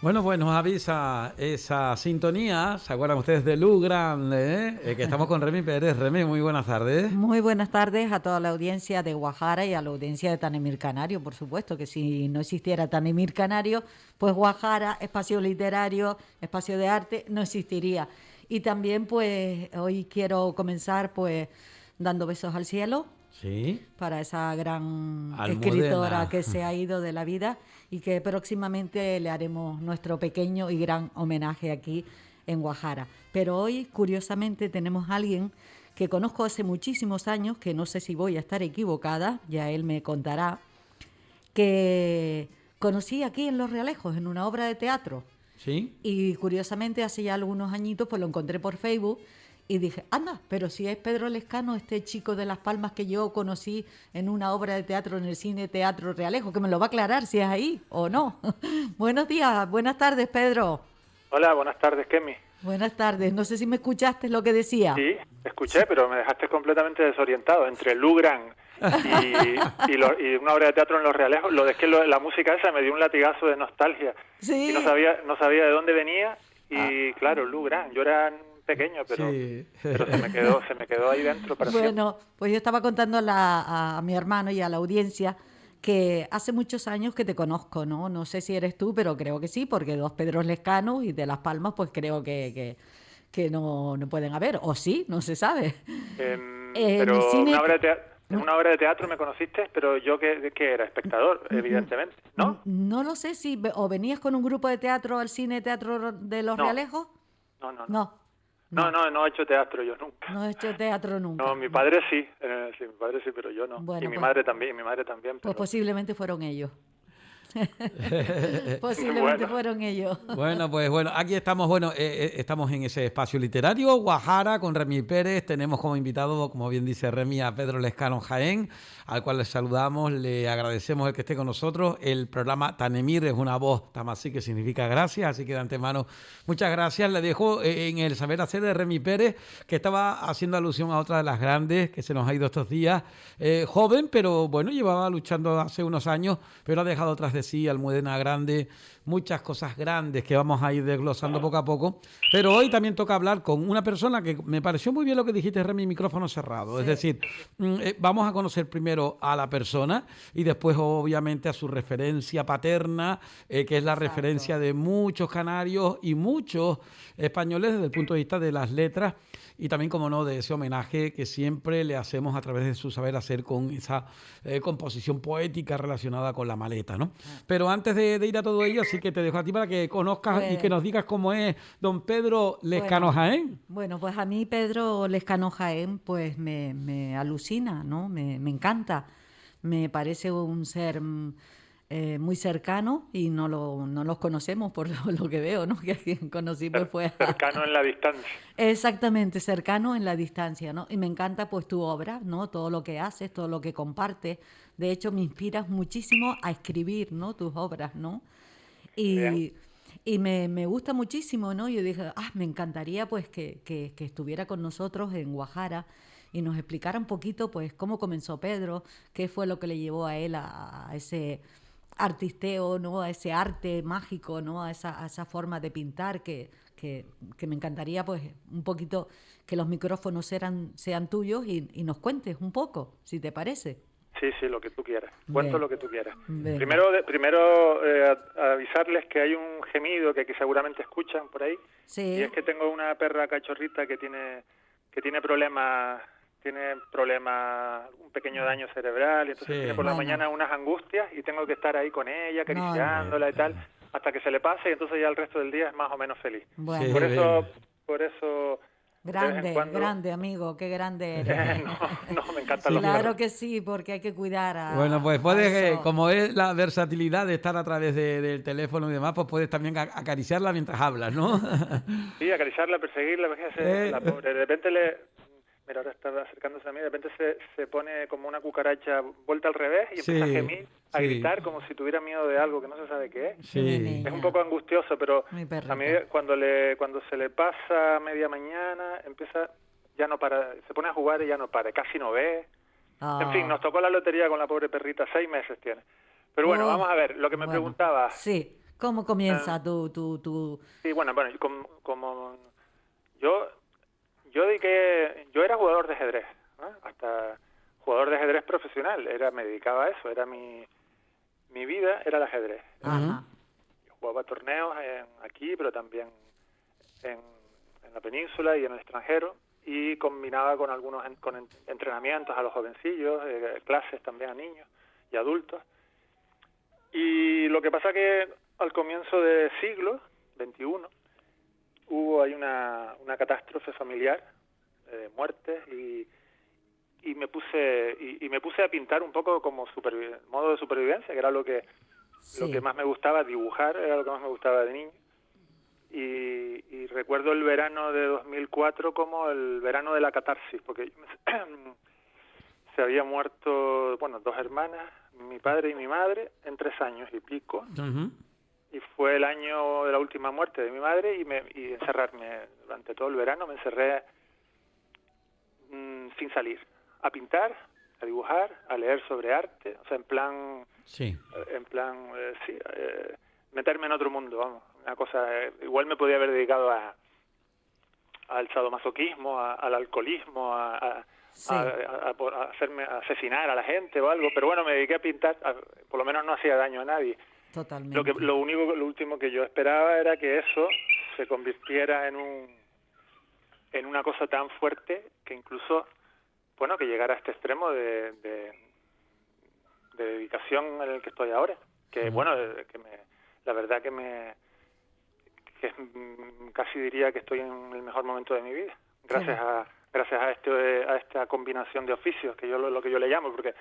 Bueno, pues nos avisa esa sintonía. ¿Se acuerdan ustedes de Lu Grande? Que estamos con Remy Pérez. Remy, muy buenas tardes. Muy buenas tardes a toda la audiencia de Guajara y a la audiencia de Tanemir Canario, por supuesto, que si no existiera Tanemir Canario, pues Guajara, espacio literario, espacio de arte, no existiría. Y también, pues, hoy quiero comenzar, pues, dando besos al cielo Sí. para esa gran escritora Almudena. que se ha ido de la vida y que próximamente le haremos nuestro pequeño y gran homenaje aquí en Guajara. Pero hoy, curiosamente, tenemos a alguien que conozco hace muchísimos años, que no sé si voy a estar equivocada, ya él me contará, que conocí aquí en Los Realejos, en una obra de teatro. Sí. Y curiosamente, hace ya algunos añitos, pues lo encontré por Facebook y dije, anda, pero si es Pedro Lescano, este chico de Las Palmas que yo conocí en una obra de teatro en el Cine Teatro Realejo, que me lo va a aclarar si es ahí o no. Buenos días, buenas tardes, Pedro. Hola, buenas tardes, Kemi. Buenas tardes, no sé si me escuchaste lo que decía. Sí, escuché, pero me dejaste completamente desorientado entre Lugran y una obra de teatro en Los Realejos. La música esa me dio un latigazo de nostalgia. Sí. Y no sabía de dónde venía. Y claro, Lugran, yo era pequeño, pero, Sí. pero se me quedó ahí dentro para siempre. Bueno, pues yo estaba contando a mi hermano y a la audiencia que hace muchos años que te conozco, ¿no? No sé si eres tú, pero creo que sí, porque dos Pedros Lescanos y de Las Palmas, pues creo que no pueden haber, o sí, no se sabe. En el Pero cine... en una obra de teatro me conociste, pero yo que era espectador, evidentemente, ¿no? No lo sé si o venías con un grupo de teatro al Cine Teatro de Los No, Realejos. no, no, no. No, No he hecho teatro yo nunca. no he hecho teatro No, nunca. mi padre sí, mi padre sí, pero yo no. Bueno, Y mi pues, madre también, pues pero posiblemente fueron ellos. Posiblemente bueno, fueron ellos. Bueno, aquí estamos, estamos en ese espacio literario, Guajara, con Remy Pérez. Tenemos como invitado, como bien dice Remy, a Pedro Lescano Jaén, al cual le saludamos, le agradecemos el que esté con nosotros. El programa Tanemir es una voz tamasí que significa gracias, así que de antemano, muchas gracias. Le dejo en el saber hacer de Remy Pérez, que estaba haciendo alusión a otra de las grandes que se nos ha ido estos días. Joven, pero bueno, llevaba luchando hace unos años, pero ha dejado tras de sí Almudena Grande, muchas cosas grandes que vamos a ir desglosando poco a poco. Pero hoy también toca hablar con una persona que me pareció muy bien lo que dijiste, Remy, micrófono cerrado. Sí. Es decir, vamos a conocer primero a la persona y después, obviamente, a su referencia paterna, que es la Exacto. referencia de muchos canarios y muchos españoles desde el punto de vista de las letras y también, como no, de ese homenaje que siempre le hacemos a través de su saber hacer con esa composición poética relacionada con la maleta, ¿no? Pero antes de ir a todo ello, sí que te dejo a ti para que conozcas y que nos digas cómo es don Pedro Lescano Jaén. Bueno, pues a mí Pedro Lescano Jaén pues me alucina, ¿no? Me encanta. Me parece un ser muy cercano y no los conocemos por lo que veo, ¿no? Que a quien conocí pues fue... cercano en la distancia. Exactamente, cercano en la distancia, ¿no? Y me encanta pues tu obra, ¿no? Todo lo que haces, todo lo que compartes. De hecho, me inspiras muchísimo a escribir, ¿no? Tus obras, ¿no? Y me gusta muchísimo, ¿no? Yo dije, me encantaría pues que estuviera con nosotros en Guajara y nos explicara un poquito pues cómo comenzó Pedro, qué fue lo que le llevó a él a ese artisteo, ¿no? A ese arte mágico, ¿no? A esa forma de pintar que me encantaría pues un poquito que los micrófonos sean tuyos y nos cuentes un poco, si te parece. Sí, lo que tú quieras. Cuento lo que tú quieras. Bien. Primero avisarles que hay un gemido que seguramente escuchan por ahí. Sí. Y es que tengo una perra cachorrita que tiene problemas, un pequeño daño cerebral, y entonces tiene por la mañana unas angustias y tengo que estar ahí con ella, acariciándola y tal, hasta que se le pase y entonces ya el resto del día es más o menos feliz. Bueno. Sí. Por eso Grande, amigo, qué grande eres. No, me encantan los Claro perros. que sí, porque hay que cuidar a... Bueno, pues puedes, eso. como es la versatilidad de estar a través del teléfono y demás, pues puedes también acariciarla mientras hablas, ¿no? Sí, acariciarla, perseguirla, imagínate, la pobre. De repente mira, ahora está acercándose a mí, de repente se pone como una cucaracha vuelta al revés y empieza a gemir, a gritar como si tuviera miedo de algo que no se sabe qué es. Sí. Es un poco angustioso, pero a mí cuando se le pasa media mañana, ya no para, se pone a jugar y ya no para, casi no ve. En fin, nos tocó la lotería con la pobre perrita, 6 meses tiene. Pero bueno, vamos a ver, lo que me preguntaba. Sí, ¿Cómo comienza tu... Sí, bueno, como yo yo era jugador de ajedrez, ¿no? Hasta jugador de ajedrez profesional, me dedicaba a eso, era mi vida era el ajedrez. Ajá. Yo jugaba torneos aquí, pero también en la península y en el extranjero, y combinaba con algunos entrenamientos a los jovencillos, clases también a niños y adultos. Y lo que pasa que al comienzo del siglo XXI hubo ahí una catástrofe familiar, muertes, y me puse a pintar un poco como modo de supervivencia, que era lo que más me gustaba, dibujar era lo que más me gustaba de niño. Y recuerdo el verano de 2004 como el verano de la catarsis, porque se había muerto, dos hermanas, mi padre y mi madre, en 3 años y pico. Uh-huh. Y fue el año de la última muerte de mi madre, y encerrarme durante todo el verano, me encerré sin salir, a pintar, a dibujar, a leer sobre arte, o sea, meterme en otro mundo, vamos, una cosa, igual me podía haber dedicado al sadomasoquismo, al alcoholismo, a asesinar a la gente o algo, pero bueno, me dediqué a pintar, por lo menos no hacía daño a nadie. Totalmente. Lo último que yo esperaba era que eso se convirtiera en una cosa tan fuerte que incluso, que llegara a este extremo de dedicación en el que estoy ahora, que la verdad que casi diría que estoy en el mejor momento de mi vida, gracias a esta combinación de oficios, que lo que yo le llamo, porque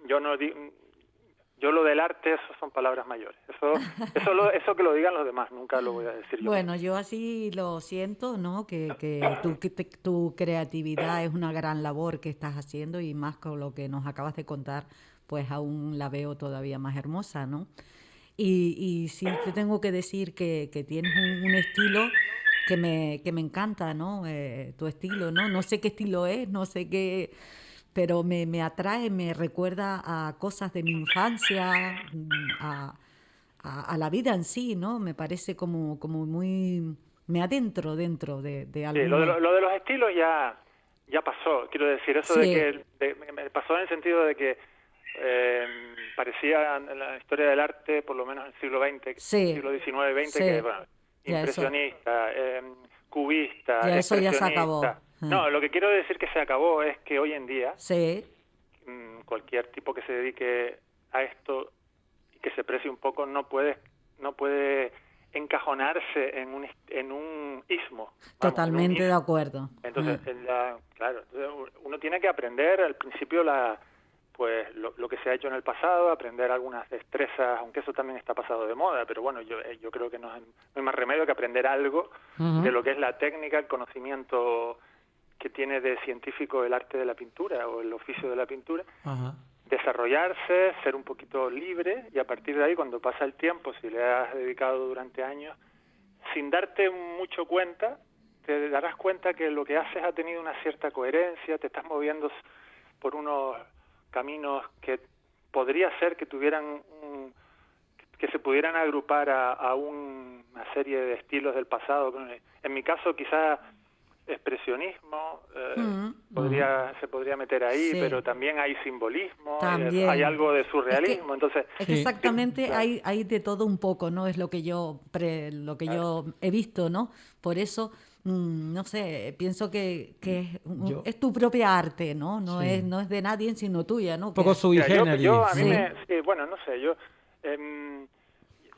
yo lo del arte, eso son palabras mayores. Eso que lo digan los demás, nunca lo voy a decir yo. Bueno, yo así lo siento, ¿no? Que tu creatividad es una gran labor que estás haciendo, y más con lo que nos acabas de contar, pues aún la veo todavía más hermosa, ¿no? Y sí te tengo que decir que tienes un estilo que me encanta, ¿no? Tu estilo, ¿no? No sé qué estilo es, no sé qué... pero me atrae, me recuerda a cosas de mi infancia, a la vida en sí, ¿no? Me parece como muy... me adentro dentro de Sí, algunos... lo de los estilos ya pasó, quiero decir, eso Sí. de que me pasó en el sentido de que parecía en la historia del arte, por lo menos en el siglo XX, Sí. siglo XIX, XX, Sí. que Ya impresionista, cubista, Ya eso ya se expresionista. acabó. No, lo que quiero decir que se acabó es que hoy en día Sí. cualquier tipo que se dedique a esto y que se precie un poco no puede encajonarse en un ismo. Totalmente de acuerdo. Entonces, claro, uno tiene que aprender al principio lo que se ha hecho en el pasado, aprender algunas destrezas, aunque eso también está pasado de moda, pero bueno, yo creo que no hay más remedio que aprender algo de lo que es la técnica, el conocimiento que tiene de científico el arte de la pintura o el oficio de la pintura, desarrollarse, ser un poquito libre, y a partir de ahí, cuando pasa el tiempo, si le has dedicado durante años, sin darte mucho cuenta, te darás cuenta que lo que haces ha tenido una cierta coherencia, te estás moviendo por unos caminos que podría ser que tuvieran que se pudieran agrupar a una serie de estilos del pasado. En mi caso, quizás expresionismo se podría meter ahí, sí. Pero también hay simbolismo, también. Hay algo de surrealismo. Entonces es que exactamente claro. hay de todo un poco, ¿no? Es lo que yo yo he visto, ¿no? Por eso no sé, pienso que es tu propia arte, ¿no? No es de nadie sino tuya, ¿no? Un poco sui generis. A mí no sé,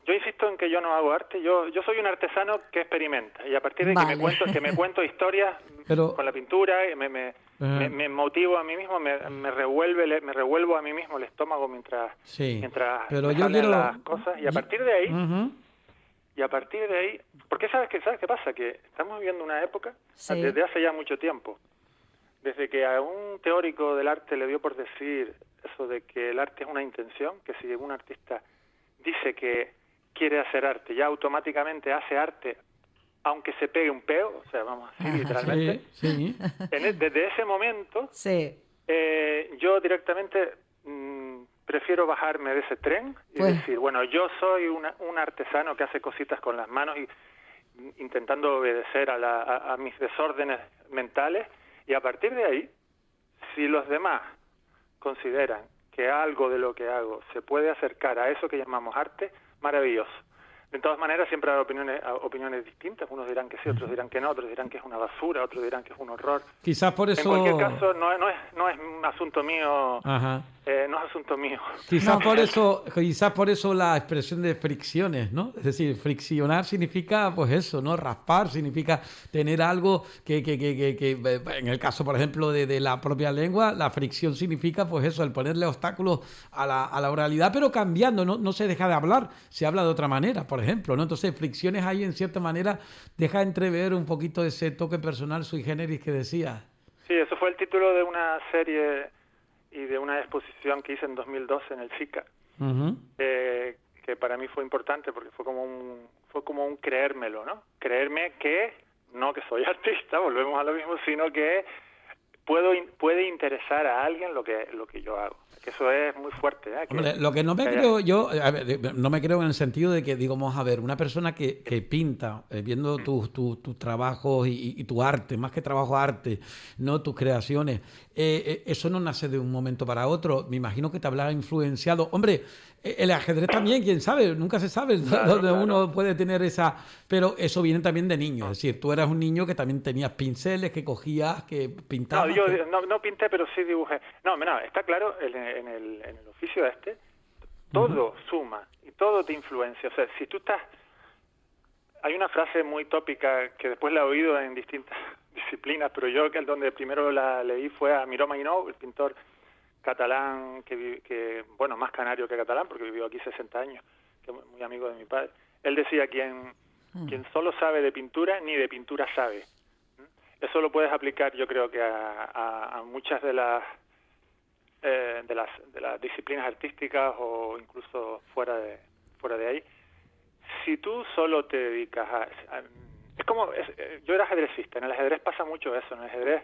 yo insisto en que yo no hago arte, yo soy un artesano que experimenta, y a partir de que me cuento historias con la pintura, me motivo a mí mismo, me revuelvo a mí mismo el estómago mientras pero me salen las cosas, y a partir de ahí, porque sabes qué pasa, que estamos viviendo una época desde hace ya mucho tiempo, desde que a un teórico del arte le dio por decir eso de que el arte es una intención, que si un artista dice que quiere hacer arte, ya automáticamente hace arte, aunque se pegue un peo, o sea, vamos a decir literalmente. Desde ese momento, yo directamente prefiero bajarme de ese tren y Pues, decir, bueno, yo soy un artesano que hace cositas con las manos y intentando obedecer a mis desórdenes mentales, y a partir de ahí, si los demás consideran que algo de lo que hago se puede acercar a eso que llamamos arte, maravilloso. De todas maneras, siempre hay opiniones distintas. Unos dirán que sí, otros dirán que no, otros dirán que es una basura, otros dirán que es un horror. Quizás por eso... En cualquier caso, no es un asunto mío. Ajá. No es asunto mío. Quizás por eso la expresión de fricciones, ¿no? Es decir, friccionar significa, pues eso, ¿no? Raspar significa tener algo que en el caso, por ejemplo, de la propia lengua, la fricción significa, pues eso, el ponerle obstáculos a la oralidad, pero cambiando, no se deja de hablar, se habla de otra manera, por ejemplo, ¿no? Entonces, fricciones ahí, en cierta manera, deja entrever un poquito ese toque personal sui generis que decías. Sí, eso fue el título de una serie y de una exposición que hice en 2012 en el SICA, que para mí fue importante porque fue como un creérmelo, ¿no? Creerme que, no que soy artista, volvemos a lo mismo, sino que puede interesar a alguien lo que yo hago. Que eso es muy fuerte, ¿eh? Hombre, lo que no me creo yo, a ver, no me creo en el sentido de que, digamos, a ver, una persona que pinta, viendo tus trabajos y tu arte, más que trabajo arte, no tus creaciones, eso no nace de un momento para otro. Me imagino que te habrá influenciado. Hombre, el ajedrez también, quién sabe, nunca se sabe dónde uno puede tener esa... Pero eso viene también de niño, es decir, tú eras un niño que también tenías pinceles, que cogías, que pintabas... No, yo no pinté, pero sí dibujé. No, está claro, en el oficio todo suma y todo te influencia. O sea, si tú estás... Hay una frase muy tópica que después la he oído en distintas disciplinas, pero yo que donde primero la leí fue a Miró Maginot, el pintor catalán que bueno, más canario que catalán, porque vivió aquí 60 años, que es muy amigo de mi padre. Él decía, quien solo sabe de pintura, ni de pintura sabe. Eso lo puedes aplicar, yo creo que a muchas de las disciplinas artísticas o incluso fuera de ahí. Si tú solo te dedicas yo era ajedrecista, en el ajedrez pasa mucho eso, en el ajedrez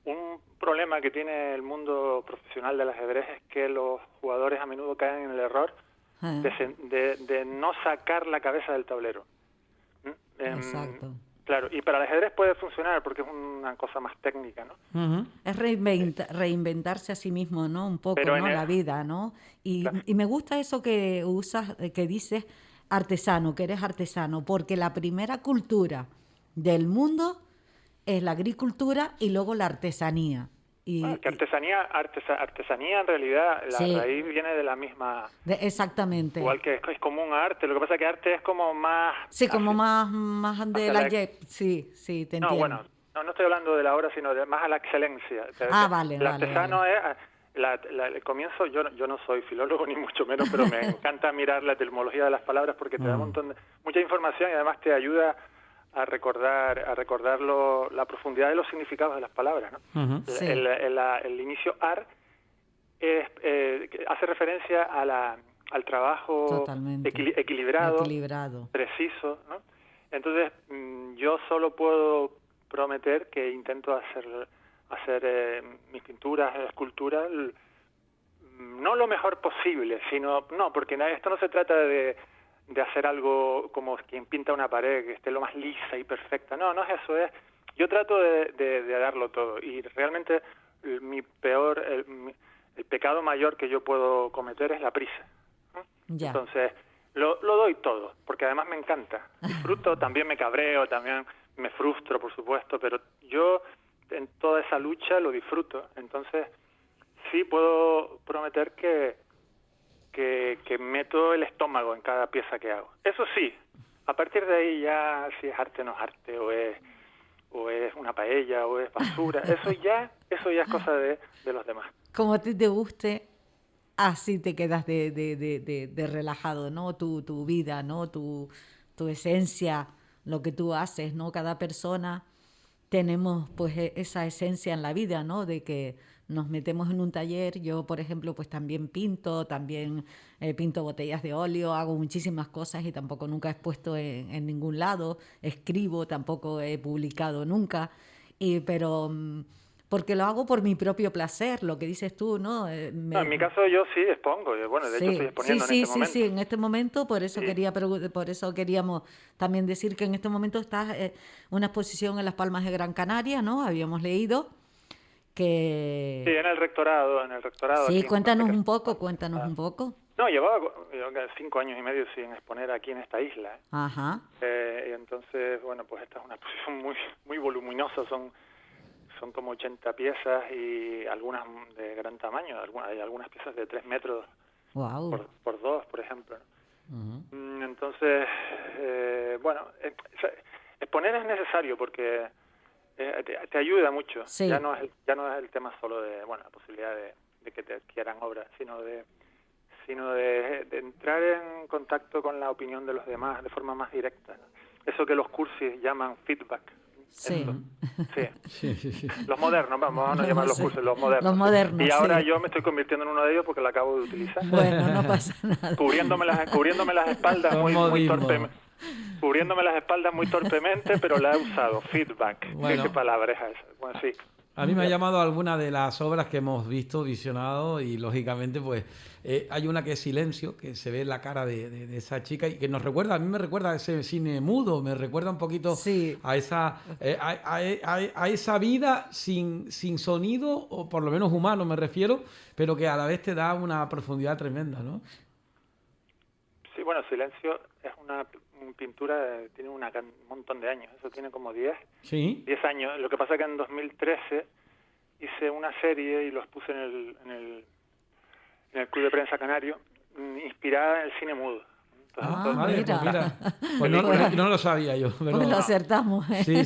un problema que tiene el mundo profesional del ajedrez es que los jugadores a menudo caen en el error de no sacar la cabeza del tablero. Exacto. Claro, y para el ajedrez puede funcionar porque es una cosa más técnica, ¿no? Es reinventarse a sí mismo, ¿no? Un poco, Pero ¿no? La vida, ¿no? Y me gusta eso que usas, que dices artesano, que eres artesano, porque la primera cultura del mundo es la agricultura y luego la artesanía. Que artesanía en realidad, la raíz viene de la misma... Exactamente. Igual que es como un arte, lo que pasa es que arte es como más... Sí, como más de la... Sí, te entiendo. No, bueno, no estoy hablando de la obra, sino más a la excelencia. Vale. El artesano es... el comienzo, yo no soy filólogo ni mucho menos, pero me encanta mirar la etimología de las palabras porque te da mucha información y además te ayuda a recordar la profundidad de los significados de las palabras, ¿no? Sí. El inicio ar hace referencia al trabajo equilibrado, preciso, ¿no? Entonces yo solo puedo prometer que intento hacer mis pinturas, esculturas, no lo mejor posible, sino porque esto no se trata de hacer algo como quien pinta una pared que esté lo más lisa y perfecta. No es eso. Yo trato de darlo todo y realmente el pecado mayor que yo puedo cometer es la prisa, ¿no? Entonces lo doy todo porque además me encanta. Disfruto, también me cabreo, también me frustro, por supuesto, pero yo en toda esa lucha lo disfruto. Entonces sí puedo prometer que meto el estómago en cada pieza que hago. Eso sí, a partir de ahí ya si es arte no es arte, o es una paella, o es basura, eso ya es cosa de los demás. Como a ti te guste, así te quedas de relajado, ¿no? Tu vida, ¿no? Tu esencia, lo que tú haces, ¿no? Cada persona tenemos pues esa esencia en la vida, ¿no? De que nos metemos en un taller. Yo, por ejemplo, pues también pinto botellas de óleo, hago muchísimas cosas y tampoco nunca he expuesto en ningún lado. Escribo, tampoco he publicado nunca. Pero porque lo hago por mi propio placer, lo que dices tú, ¿no? No, en mi caso yo sí expongo, bueno, de hecho estoy exponiendo en este momento. Sí, en este momento, por eso por eso queríamos también decir que en este momento está una exposición en Las Palmas de Gran Canaria, ¿no? Habíamos leído que... Sí, en el rectorado Sí, aquí. cuéntanos un poco. No, llevaba 5 años y medio sin exponer aquí en esta isla. Ajá. Y entonces, bueno, pues esta es una exposición muy voluminosa, son como 80 piezas y algunas de gran tamaño, hay algunas piezas de 3 metros por 2, por ejemplo. Entonces, bueno, exponer es necesario porque te ayuda mucho. Sí. Ya no es el tema solo de, bueno, la posibilidad de que te adquieran obras, sino de entrar en contacto con la opinión de los demás de forma más directa. Eso que los cursis llaman feedback. Sí. Sí. Los modernos, vamos a llamar los cursos, los modernos. Los modernos, y ahora yo me estoy convirtiendo en uno de ellos porque lo acabo de utilizar. Bueno, no pasa nada. Cubriéndome las espaldas cubriéndome las espaldas muy torpemente, pero la he usado. Feedback. Bueno. ¿Qué palabra es esa? Bueno, sí. A mí me ha llamado alguna de las obras que hemos visionado y lógicamente pues hay una que es Silencio, que se ve la cara de esa chica y que a mí me recuerda a ese cine mudo, me recuerda un poquito a esa a esa vida sin sonido, o por lo menos humano me refiero, pero que a la vez te da una profundidad tremenda, ¿no? Sí, bueno, Silencio es una pintura, tiene un montón de años, eso tiene como 10 años. Lo que pasa es que en 2013 hice una serie y los puse en el Club de Prensa Canario, inspirada en el cine mudo. Mira. Pues no lo sabía yo. Pero, pues lo acertamos. Sí.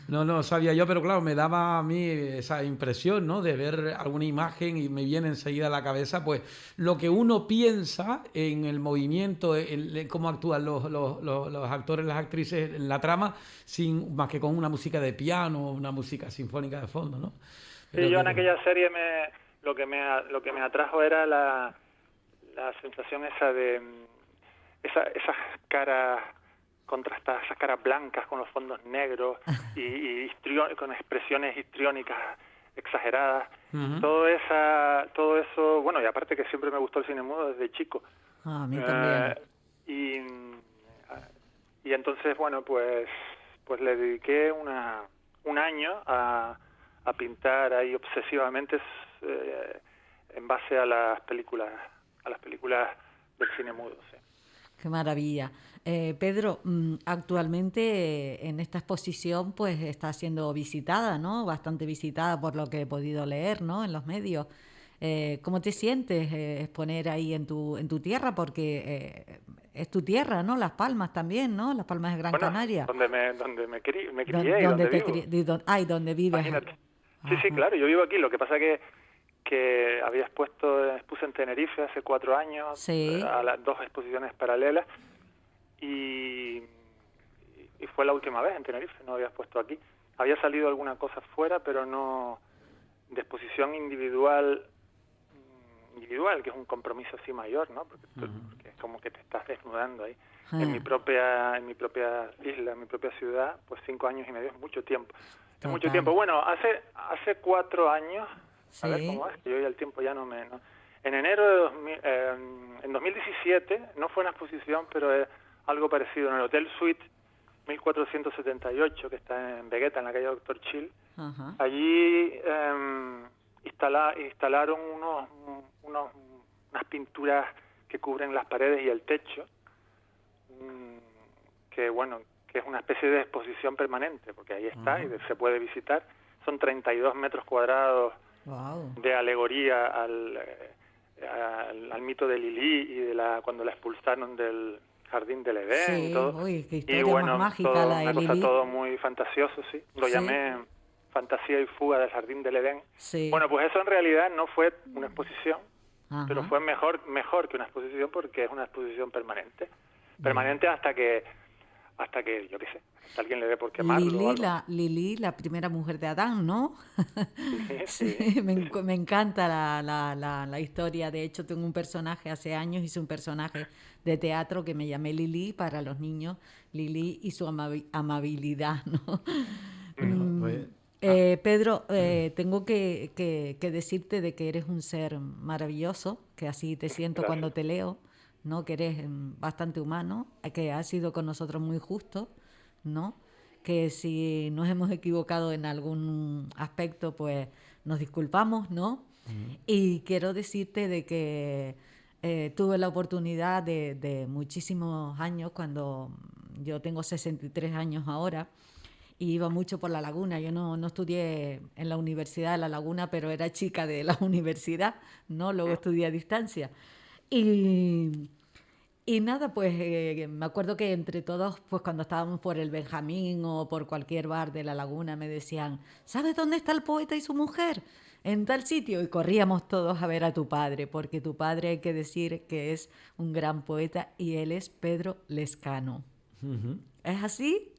No lo sabía yo, pero claro, me daba a mí esa impresión, ¿no? De ver alguna imagen y me viene enseguida a la cabeza, pues, lo que uno piensa en el movimiento, en cómo actúan los actores, las actrices en la trama, más que con una música de piano, una música sinfónica de fondo, ¿no? Pero yo en aquella serie lo que me atrajo era la sensación esa de esas caras contrastadas, esas caras blancas con los fondos negros y con expresiones histriónicas exageradas. Todo eso, bueno, y aparte que siempre me gustó el cine mudo desde chico. A mí también. Y entonces, bueno, pues le dediqué un año a pintar ahí obsesivamente en base a las películas del cine mudo, sí. Qué maravilla. Pedro, actualmente en esta exposición pues está siendo visitada, ¿no? Bastante visitada por lo que he podido leer, ¿no? En los medios. ¿Cómo te sientes exponer ahí en tu tierra? Porque es tu tierra, ¿no? Las Palmas también, ¿no? Las Palmas de Gran Canaria. Donde me crié y donde vivo. Y donde vives. Imagínate. Sí, claro, yo vivo aquí. Lo que pasa que expuse en Tenerife hace 4 años, a las 2 exposiciones paralelas, y fue la última vez en Tenerife, no había expuesto aquí. Había salido alguna cosa fuera, pero no de exposición individual, que es un compromiso así mayor, ¿no? Porque es como que te estás desnudando ahí. En mi propia isla, en mi propia ciudad, pues 5 años y medio es mucho tiempo. Es mucho tiempo. Bueno, hace 4 años, a ver cómo es, que yo ya el tiempo ya no. En enero de en 2017, no fue una exposición, pero es algo parecido, en el Hotel Suite 1478, que está en Vegueta, en la calle Doctor Chill. Allí instalaron unas pinturas que cubren las paredes y el techo, que es una especie de exposición permanente, porque ahí está y se puede visitar. Son 32 metros cuadrados de alegoría al mito de Lili y cuando la expulsaron del jardín del Edén. Sí, todo. Qué historia más mágica la de Lili. Una cosa todo muy fantasioso, sí. Lo llamé Fantasía y fuga del jardín del Edén. Sí. Bueno, pues eso en realidad no fue una exposición, pero fue mejor que una exposición, porque es una exposición permanente. Permanente hasta que yo qué sé, hasta alguien le dé por quemarlo. Lili, la primera mujer de Adán, ¿no? Sí. Me encanta la historia. De hecho, tengo un personaje, hace años hice un personaje de teatro que me llamé Lili para los niños. Lili y su amabilidad, ¿no? Pues Pedro, tengo que decirte de que eres un ser maravilloso, que así te siento Gracias. cuando te leo, ¿no? Que eres bastante humano, que has sido con nosotros muy justo, ¿no? Que si nos hemos equivocado en algún aspecto, pues nos disculpamos, ¿no? Y quiero decirte de que tuve la oportunidad de muchísimos años, cuando yo tengo 63 años ahora, y iba mucho por La Laguna. Yo no estudié en la Universidad de La Laguna, pero era chica de la universidad, ¿no? Luego estudié a distancia. Y, y nada, pues me acuerdo que entre todos, pues cuando estábamos por el Benjamín o por cualquier bar de La Laguna, me decían, ¿sabes dónde está el poeta y su mujer? En tal sitio. Y corríamos todos a ver a tu padre, porque tu padre, hay que decir que es un gran poeta, y él es Pedro Lescano. ¿Es así?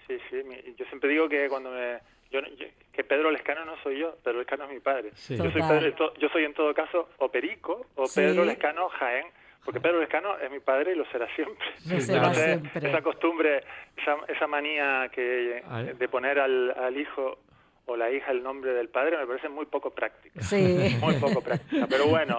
Sí, yo siempre digo que que Pedro Lescano no soy yo, Pedro Lescano es mi padre. Sí. Yo soy en todo caso o Perico o Sí. Pedro Lescano Jaén, porque Pedro Lescano es mi padre y lo será siempre. Lo será Entonces, siempre. esa costumbre, esa manía de poner al hijo o la hija el nombre del padre me parece muy poco práctica. Sí. Muy poco práctica. Pero bueno,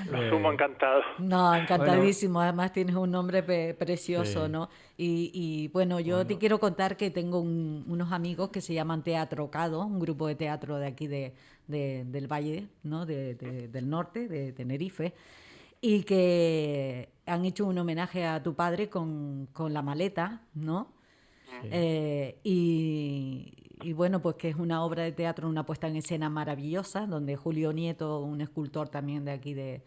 lo asumo encantado. No, encantadísimo. Además tienes un nombre precioso, Sí. ¿no? Y bueno, yo te quiero contar que tengo unos amigos que se llaman Teatro Cado, un grupo de teatro de aquí del Valle, ¿no? Del norte, de Tenerife, y que han hecho un homenaje a tu padre con La Maleta, ¿no? Y bueno, pues que es una obra de teatro, una puesta en escena maravillosa, donde Julio Nieto, un escultor también de aquí de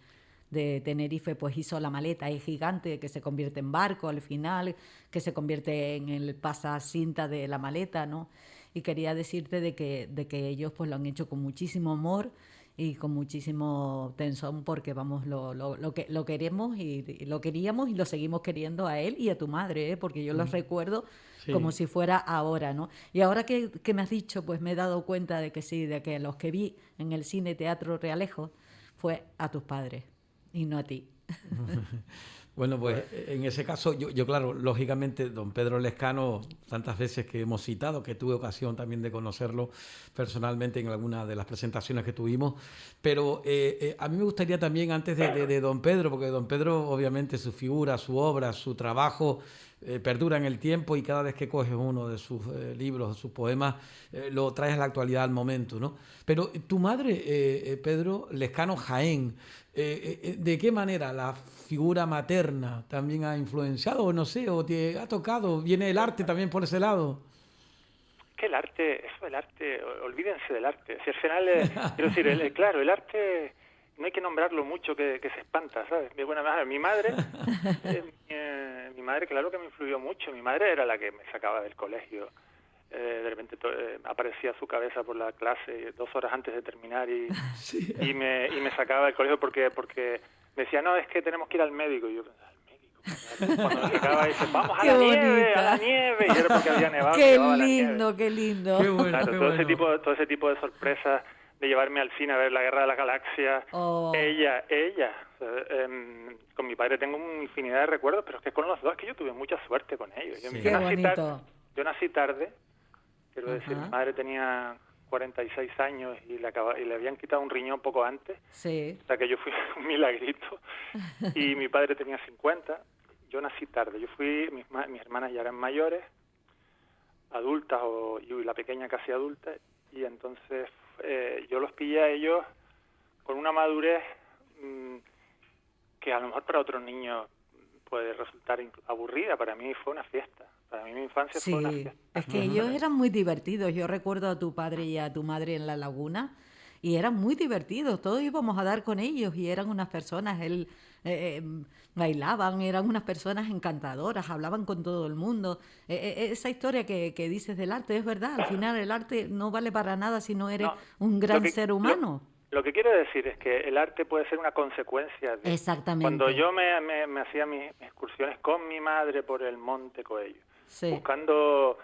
Tenerife, pues hizo La Maleta, es gigante, que se convierte en barco al final, que se convierte en el pasacinta de La Maleta, ¿no? Y quería decirte de que ellos pues lo han hecho con muchísimo amor y con muchísimo tensión, porque vamos, lo queremos y lo queríamos y lo seguimos queriendo a él y a tu madre, ¿eh? Porque yo los recuerdo Sí. como si fuera ahora, ¿no? Y ahora que me has dicho, pues me he dado cuenta de que sí, de que los que vi en el Cine Teatro Realejo fue a tus padres y no a ti. Bueno, pues en ese caso, yo claro, lógicamente, don Pedro Lescano, tantas veces que hemos citado, que tuve ocasión también de conocerlo personalmente en alguna de las presentaciones que tuvimos, pero a mí me gustaría también, antes de don Pedro, porque don Pedro, obviamente, su figura, su obra, su trabajo perdura en el tiempo, y cada vez que coges uno de sus libros, sus poemas, lo traes a la actualidad, al momento, ¿no? Pero tu madre, Pedro Lescano Jaén, ¿de qué manera la figura materna también ha influenciado, o no sé, o te ha tocado? ¿Viene el arte también por ese lado? Que el arte, olvídense del arte. Si al final, quiero decir, claro, el arte no hay que nombrarlo mucho, que se espanta, ¿sabes? Mi madre, mi madre, claro que me influyó mucho. Mi madre era la que me sacaba del colegio. De repente aparecía su cabeza por la clase 2 horas antes de terminar Sí. y me sacaba del colegio porque me decía, no, es que tenemos que ir al médico. Y yo pensaba, ¿al médico? Cuando me sacaba, dice, vamos a Qué la nieve, bonita. a la nieve. Y era porque había nevado. Qué llevaba la lindo, nieve. qué lindo. Qué bueno, Claro, qué todo bueno. ese tipo de sorpresas, de llevarme al cine a ver la Guerra de las Galaxias. Oh. Ella. Con mi padre tengo una infinidad de recuerdos, pero es que con los dos es que yo tuve mucha suerte con ellos. Sí. Qué bonito. Yo nací tarde, quiero decir, Ajá. mi madre tenía 46 años y le habían quitado un riñón poco antes, Sí. o sea que yo fui un milagrito, y mi padre tenía 50. Yo nací tarde, mis hermanas ya eran mayores, adultas, y la pequeña casi adulta, y entonces yo los pillé a ellos con una madurez que a lo mejor para otros niños puede resultar aburrida. Para mí fue una fiesta. Para mí mi infancia fue una Sí, fiesta. es que ellos eran muy divertidos. Yo recuerdo a tu padre y a tu madre en La Laguna y eran muy divertidos. Todos íbamos a dar con ellos y eran unas personas, bailaban, eran unas personas encantadoras, hablaban con todo el mundo. Esa historia que dices del arte es verdad. Al final el arte no vale para nada si no eres No, un gran ser humano. Lo que quiero decir es que el arte puede ser una consecuencia de... Exactamente. Cuando yo me hacía mis excursiones con mi madre por el Monte Coello, Sí. buscando,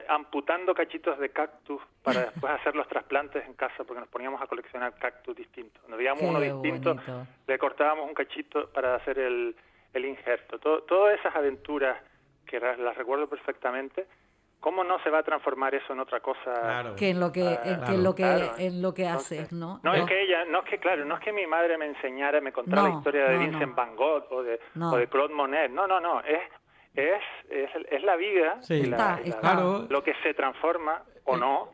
amputando cachitos de cactus para después hacer los trasplantes en casa, porque nos poníamos a coleccionar cactus distintos. Nos veíamos Qué uno distinto, bonito. le cortábamos un cachito para hacer el injerto. Todas esas aventuras que las recuerdo perfectamente, ¿cómo no se va a transformar eso en otra cosa? Claro. Que en lo que, Claro. en lo que Entonces, haces, ¿no? no es que ella, no es que mi madre me enseñara, me contara la historia de Vincent Van Gogh o de Claude Monet. No, es la vida, Sí. Claro. lo que se transforma o no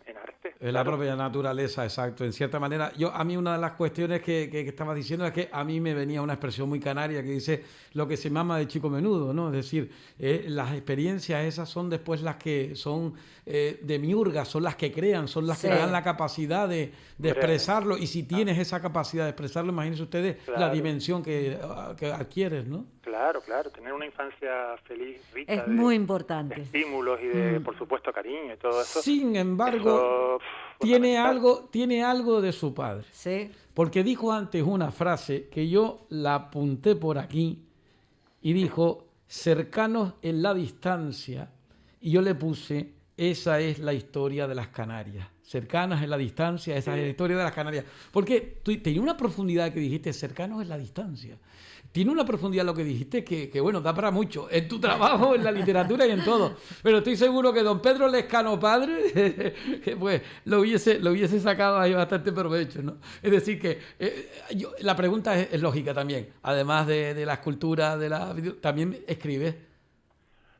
en arte. Es la propia naturaleza, exacto. En cierta manera, a mí una de las cuestiones que estabas diciendo es que a mí me venía una expresión muy canaria que dice lo que se mama de chico menudo, ¿no? Es decir, las experiencias esas son después las que son demiurgas, son las que crean, son las que le dan la capacidad de expresarlo. Y si tienes esa capacidad de expresarlo, imagínense ustedes la dimensión que adquieres, ¿no? Claro, tener una infancia feliz, rica es muy importante. De estímulos y de, por supuesto, cariño y todo eso. Sin embargo, tiene algo de su padre. Sí. Porque dijo antes una frase que yo la apunté por aquí y dijo, cercanos en la distancia, y yo le puse, esa es la historia de las Canarias. Cercanas en la distancia, esa es la historia de las Canarias. Porque tenía una profundidad que dijiste, cercanos en la distancia. Tiene una profundidad lo que dijiste que bueno, da para mucho en tu trabajo, en la literatura y en todo. Pero estoy seguro que don Pedro Lescano padre, pues lo hubiese sacado ahí bastante provecho, ¿no? Es decir que la pregunta es lógica también. Además de la escultura, también escribes.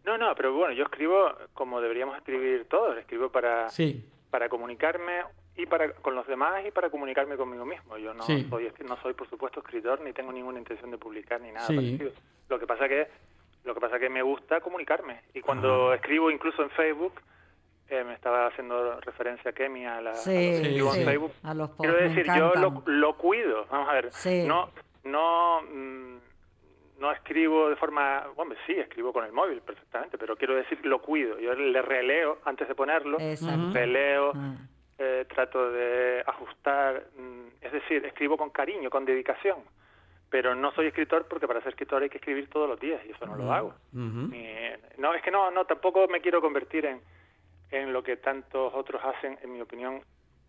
No, pero bueno, yo escribo como deberíamos escribir todos. Escribo para comunicarme y con los demás y para comunicarme conmigo mismo. Yo no soy por supuesto escritor ni tengo ninguna intención de publicar ni nada parecido. Lo que pasa que me gusta comunicarme y cuando escribo incluso en Facebook me estaba haciendo referencia a Kemi a los que escribo en Facebook. Quiero decir, yo lo cuido. Vamos a ver, no escribo de forma... Hombre, sí, escribo con el móvil perfectamente, pero quiero decir, lo cuido. Yo le releo antes de ponerlo, releo, trato de ajustar, es decir, escribo con cariño, con dedicación, pero no soy escritor porque para ser escritor hay que escribir todos los días y eso no lo hago. Tampoco me quiero convertir en lo que tantos otros hacen, en mi opinión,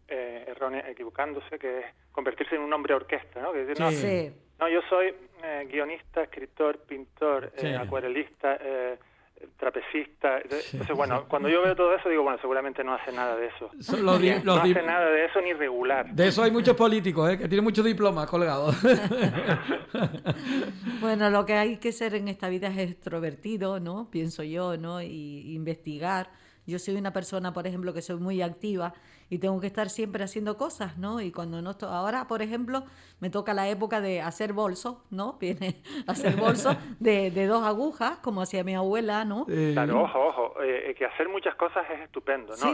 errónea, equivocándose, que es convertirse en un hombre orquesta, ¿no? Que decir, yo soy guionista, escritor, pintor, acuarelista, trapecista. Entonces, bueno, cuando yo veo todo eso, digo, bueno, seguramente no hace nada de eso. No hace nada de eso ni regular. De eso hay muchos políticos, que tienen muchos diplomas colgados. Bueno, lo que hay que ser en esta vida es extrovertido, ¿no? Pienso yo, ¿no? Y investigar. Yo soy una persona, por ejemplo, que soy muy activa y tengo que estar siempre haciendo cosas, ¿no? Y cuando no estoy... Ahora, por ejemplo, me toca la época de hacer bolsos, ¿no? Viene a hacer bolsos de 2 agujas, como hacía mi abuela, ¿no? Claro, ojo, que hacer muchas cosas es estupendo, ¿no?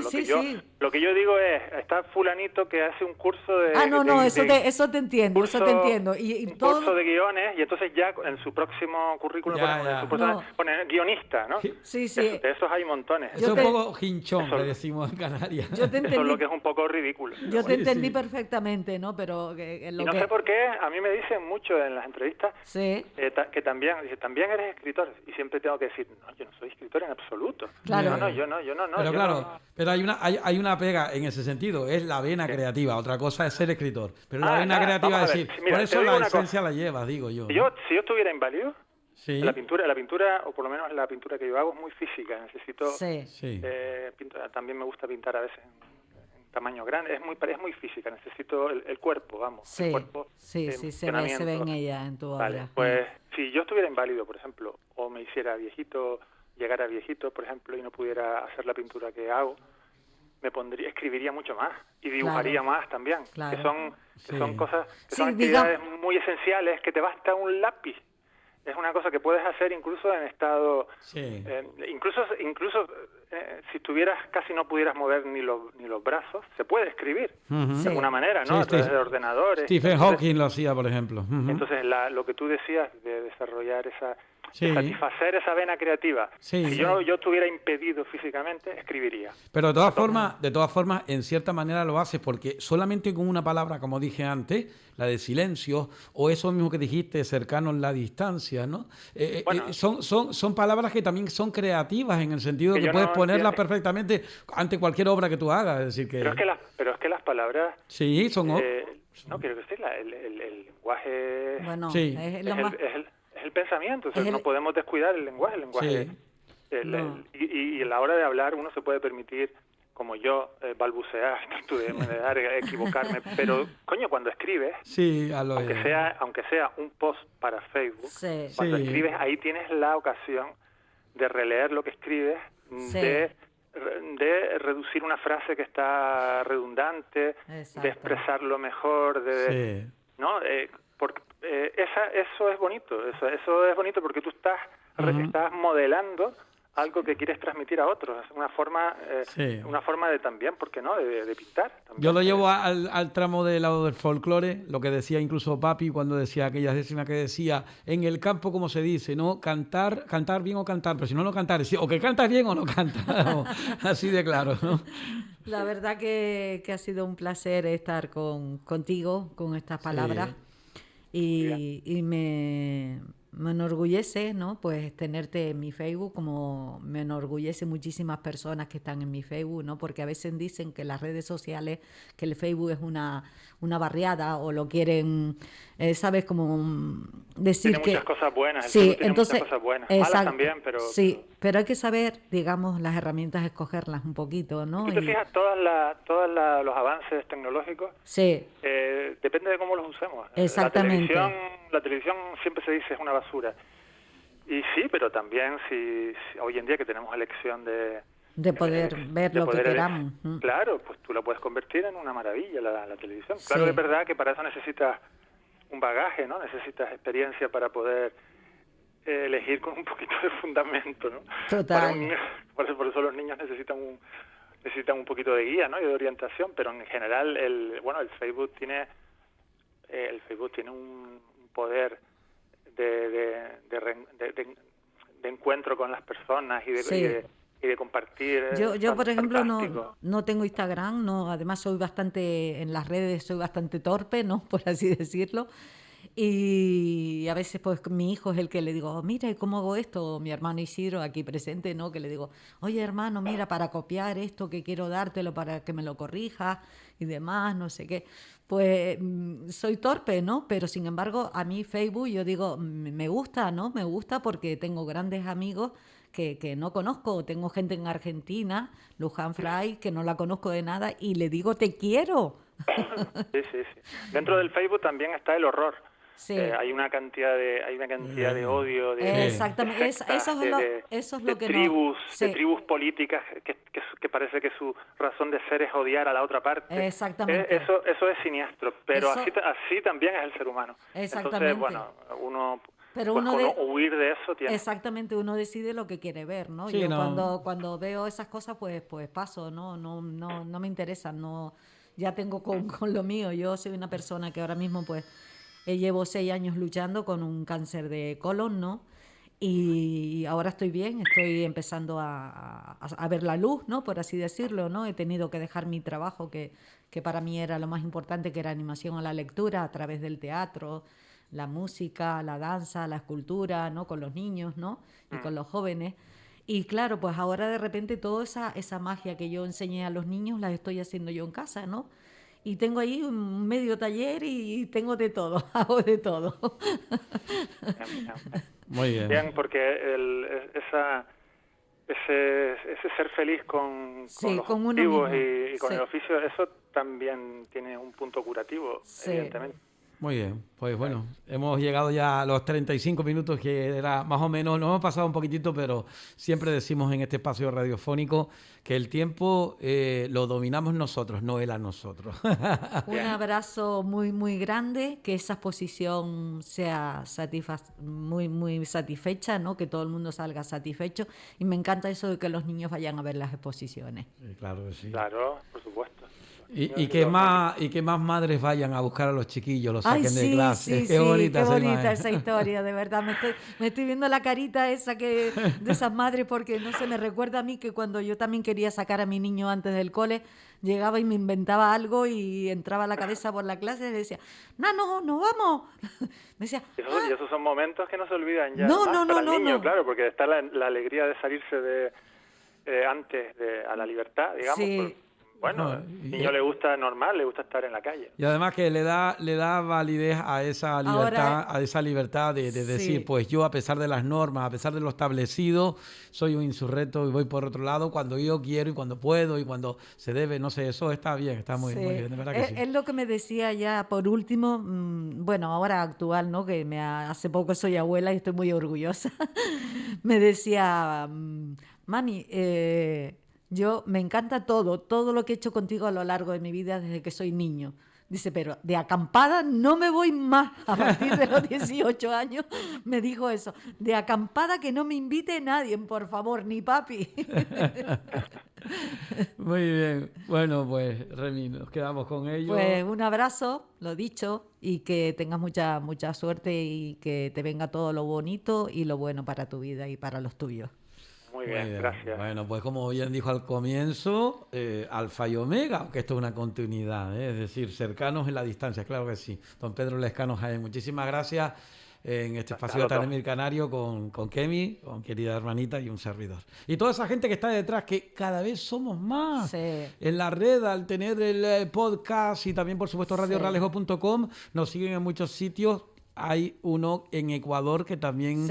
Lo que yo digo es, está fulanito que hace un curso de... eso te entiendo, un curso de guiones y entonces ya en su próximo currículum pone guionista, ¿no? Sí. De esos hay montones. Eso es un poco hinchón, le decimos en Canarias. Eso es lo que es un poco ridículo. Yo te entendí perfectamente, ¿no? Pero no sé por qué, a mí me dicen mucho en las entrevistas que también eres escritor. Y siempre tengo que decir, no, yo no soy escritor en absoluto. Claro. Yo no. Pero hay una pega en ese sentido, es la vena creativa. Otra cosa es ser escritor. Pero la vena creativa es decir, por eso la esencia la llevas, digo yo. Si yo estuviera inválido, la pintura, o por lo menos la pintura que yo hago, es muy física. Necesito también me gusta pintar a veces en tamaño grande, es muy física, necesito el cuerpo, vamos. El cuerpo, se ve en ella, en tu obra. Vale, pues si yo estuviera inválido, por ejemplo, o me hiciera viejito, llegara viejito, por ejemplo, y no pudiera hacer la pintura que hago, escribiría mucho más y dibujaría más también, que son cosas, son actividades muy esenciales, que te basta un lápiz. Es una cosa que puedes hacer incluso en estado... incluso si estuvieras, casi no pudieras mover ni los brazos, se puede escribir de alguna manera, ¿no? A través de ordenadores. Stephen Hawking lo hacía, por ejemplo. Entonces, lo que tú decías de desarrollar de satisfacer esa vena creativa. Si yo estuviera impedido físicamente, escribiría. Pero de todas formas, en cierta manera lo haces, porque solamente con una palabra, como dije antes, la de silencio, o eso mismo que dijiste, cercano en la distancia, ¿no? Son palabras que también son creativas en el sentido de que puedes ponerlas perfectamente ante cualquier obra que tú hagas. Es decir, que... Pero es que las palabras... Sí, son... no, quiero decir, el lenguaje... Bueno, es el pensamiento, no podemos descuidar el lenguaje. El lenguaje Y a la hora de hablar uno se puede permitir, como yo, balbucear, equivocarme, pero coño, cuando escribes, sí, aunque sea un post para Facebook, cuando escribes, ahí tienes la ocasión de releer lo que escribes, de reducir una frase que está redundante, de expresarlo mejor, ¿no? Porque eso es bonito, eso es bonito porque tú estás modelando algo que quieres transmitir a otros. Es una forma de también, ¿por qué no?, de pintar. También. Yo lo llevo al tramo del lado del folclore, lo que decía incluso Papi cuando decía aquella décima que decía, en el campo, como se dice, ¿no? Cantar bien o cantar, pero si no cantar, o que cantas bien o no cantas, ¿no? Así de claro, ¿no? La verdad que ha sido un placer estar contigo, con estas palabras. Y me enorgullece, ¿no?, pues tenerte en mi Facebook, como me enorgullece muchísimas personas que están en mi Facebook, ¿no? Porque a veces dicen que las redes sociales, que el Facebook es una barriada, o lo quieren, ¿sabes?, como decir tiene muchas cosas buenas, sí, tiene entonces, muchas cosas buenas, exacto, malas también, pero... Sí, pero hay que saber, digamos, las herramientas, escogerlas un poquito, ¿no? Si tú te fijas, todos los avances tecnológicos, depende de cómo los usemos. Exactamente. La televisión siempre se dice es una basura. Y sí, pero también si hoy en día que tenemos elección de poder ver lo que queramos. Claro, pues tú la puedes convertir en una maravilla, la televisión. Claro que es verdad que para eso necesitas un bagaje, ¿no? Necesitas experiencia para poder elegir con un poquito de fundamento, ¿no? Total. Por eso los niños necesitan un poquito de guía, ¿no?, y de orientación, pero en general el Facebook tiene un poder de encuentro con las personas y de compartir. Yo por ejemplo no tengo Instagram, no, además soy bastante en las redes, soy bastante torpe, ¿no?, por así decirlo. Y a veces pues mi hijo es el que le digo, mira, ¿y cómo hago esto? O mi hermano Isidro aquí presente, ¿no?, que le digo, oye hermano, mira, para copiar esto que quiero dártelo para que me lo corrijas y demás, no sé qué. Pues soy torpe, ¿no? Pero sin embargo a mí Facebook, yo digo, me gusta, ¿no? Me gusta porque tengo grandes amigos que no conozco. Tengo gente en Argentina, Luján Fray, que no la conozco de nada y le digo, te quiero. Sí. Dentro del Facebook también está el horror. Sí. Hay una cantidad de odio, exactamente, eso es lo que tribus, de tribus políticas que parece que su razón de ser es odiar a la otra parte. Exactamente. Eso es siniestro, pero así también es el ser humano. Exactamente. Entonces, uno huir de eso tiene. Exactamente, uno decide lo que quiere ver, ¿no? Sí, yo cuando veo esas cosas, pues paso, no me interesan, no, ya tengo con lo mío. Yo soy una persona que ahora mismo pues llevo 6 años luchando con un cáncer de colon, ¿no? Y ahora estoy bien, estoy empezando a ver la luz, ¿no?, por así decirlo, ¿no? He tenido que dejar mi trabajo, que para mí era lo más importante, que era animación a la lectura a través del teatro, la música, la danza, la escultura, ¿no?, con los niños, ¿no?, y con los jóvenes. Y claro, pues ahora de repente toda esa magia que yo enseñé a los niños la estoy haciendo yo en casa, ¿no? Y tengo ahí un medio taller y tengo de todo, hago de todo. Muy bien. Bien, porque ese ser feliz con los objetivos y con el oficio, eso también tiene un punto curativo, evidentemente. Muy bien, pues bueno, hemos llegado ya a los 35 minutos, que era más o menos, nos hemos pasado un poquitito, pero siempre decimos en este espacio radiofónico que el tiempo lo dominamos nosotros, no él a nosotros. Un abrazo muy, muy grande, que esa exposición sea muy, muy satisfecha, ¿no?, que todo el mundo salga satisfecho, y me encanta eso de que los niños vayan a ver las exposiciones. Sí, claro que sí. Claro, por supuesto. Y que más madres vayan a buscar a los chiquillos, los saquen de clase. Qué bonita esa historia, de verdad. Me estoy viendo la carita esa de esas madres, porque no sé, me recuerda a mí que cuando yo también quería sacar a mi niño antes del cole, llegaba y me inventaba algo y entraba a la cabeza por la clase y le decía, no vamos. Me decía, y esos son momentos que no se olvidan ya. No. Claro, porque está la alegría de salirse antes a la libertad, digamos. Sí. Bueno, al niño le gusta normal, le gusta estar en la calle. Y además que le da validez a esa libertad, de decir, pues yo, a pesar de las normas, a pesar de lo establecido, soy un insurrecto y voy por otro lado cuando yo quiero y cuando puedo y cuando se debe, no sé, eso está bien, está muy bien, de verdad que sí. Es lo que me decía ya por último, bueno, ahora actual, ¿no? Que hace poco soy abuela y estoy muy orgullosa. Me decía, mami, yo me encanta todo lo que he hecho contigo a lo largo de mi vida desde que soy niño. Dice, pero de acampada no me voy más. A partir de los 18 años me dijo eso. De acampada que no me invite nadie, por favor, ni papi. Muy bien. Bueno, pues Remy, nos quedamos con ello. Pues un abrazo, lo dicho, y que tengas mucha suerte y que te venga todo lo bonito y lo bueno para tu vida y para los tuyos. Muy bien, gracias. Bueno, pues como bien dijo al comienzo, Alfa y Omega, aunque esto es una continuidad, es decir, cercanos en la distancia, claro que sí. Don Pedro Lescano Jaén, muchísimas gracias en este espacio de Tanemir Canario con Kemi, con querida hermanita y un servidor. Y toda esa gente que está detrás, que cada vez somos más en la red, al tener el podcast y también, por supuesto, radioralejo.com, nos siguen en muchos sitios. Hay uno en Ecuador que también...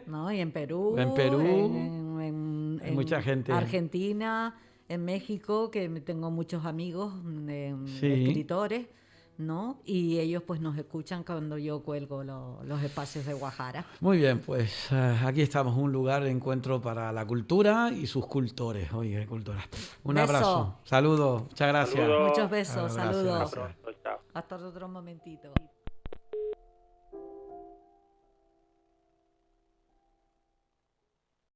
¿no? Y en Perú. En mucha gente. Argentina, en México, que tengo muchos amigos escritores, ¿no? Y ellos pues nos escuchan cuando yo cuelgo los espacios de Guajara. Muy bien, pues aquí estamos, un lugar de encuentro para la cultura y sus cultores. Oye, cultura. Un abrazo. Saludos. Muchas gracias. Saludos. Muchos besos. Saludos. Hasta pronto. Chao. Hasta otro momentito.